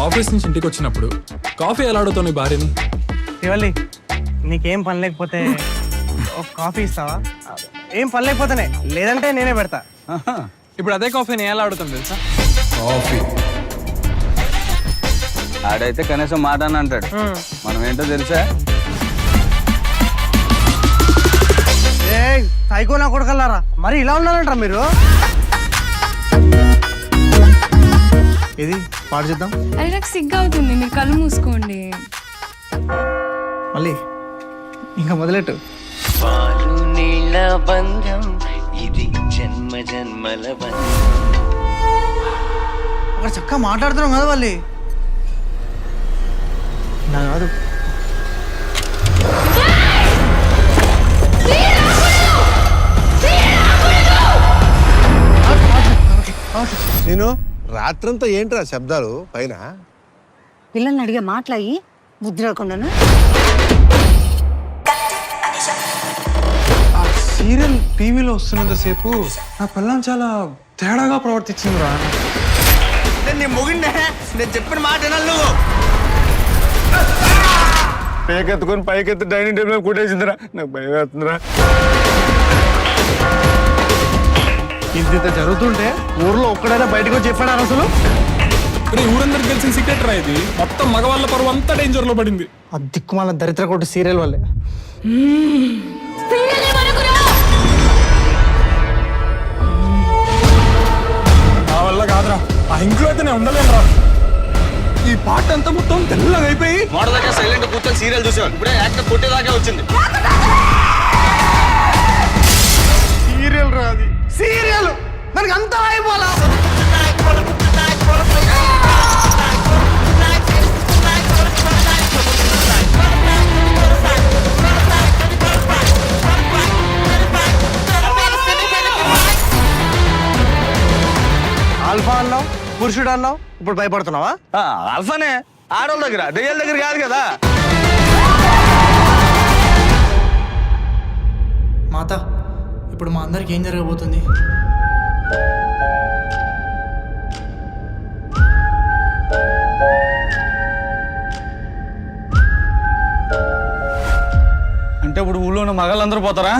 Office నుంచి ఇంటికి వచ్చినప్పుడు కాఫీ ఎలా అడుగుతావు నీ భార్యని? ఇవల్లి నీకేం పని లేకపోతే ఒక కాఫీ ఇస్తావా? ఏం పని లేకపోతేనే, లేదంటే నేనే పెడతా. ఇప్పుడు అదే కాఫీని ఎలా అడుగుతాం తెలుసా? కాఫీ. ఆడైతే కనీసం మాట అని అంటాడు, మనం ఏంటో తెలుసా? ఏ సైకో నా కొడకల్లారా, మరి ఇలా ఉన్నారంటారా మీరు? ఇది పాడు చేద్దాం. అది నాకు సిగ్గు అవుతుంది, మీరు కళ్ళు మూసుకోండి. మళ్ళీ ఇంకా మొదలెట్టు. పాలు నీళ్ళ బంధం ఇది జన్మ జన్మల బంధం. అక్కడ చక్కగా మాట్లాడుతున్నాం కదా వాళ్ళు. నా కాదు. నేను రాత్రంతా ఏంట్రా శబ్దాలు పైన? పిల్లల్ని అడిగే మాట్లాడి బుద్ధి రాకుండాను. ఆ సీరియల్ టీవీలో వస్తున్నంతసేపు నా పిల్లని చాలా తేడాగా ప్రవర్తించిందిరా. నేను మొగిండే, నేను చెప్పిన మాట వినాలి నువ్వు. పేకెత్తుకొని పైకెత్తి డైనింగ్ టేబుల్ మీద కూటేసిందిరా, నాకు భయం వేస్తుందిరా. ఇంత జరుగుతుంటే ఊర్లో ఒక్కడైనా బయటకు వచ్చి చెప్పాడు అసలు? ఊరందరికి తెలిసిన సీక్రెట్ రా ఇది. మొత్తం మగవాళ్ళ పరువు అంతా డేంజర్ లో పడింది. ఆ దిక్కుమాల దరిద్ర కొట్టు సీరియల్ వల్లే. నా వల్ల కాదురా, ఆ ఇంట్లో అయితే నేను ఉండలేనురా. ఈ పాట అంతా మొత్తం తెల్లగా అయిపోయి మోడదాకా సైలెంట్ కూర్చొని సీరియల్ చూసేవాళ్ళు, ఇప్పుడే యాక్టర్ కొట్టేదాకా వచ్చింది. సీరియల్ రాది, సీరియల్ మనకి అంతా అయిపోలా. ఆల్ఫా అన్నావు, పురుషుడు అన్నావు, ఇప్పుడు భయపడుతున్నావా? ఆల్ఫానే ఆడోళ్ళ దగ్గర, దెయ్యాల దగ్గర కాదు కదా. మాత, ఇప్పుడు మా అందరికి ఏం జరగబోతుంది? అంటే ఇప్పుడు ఊళ్ళో ఉన్న మగాళ్ళందరూ పోతారా?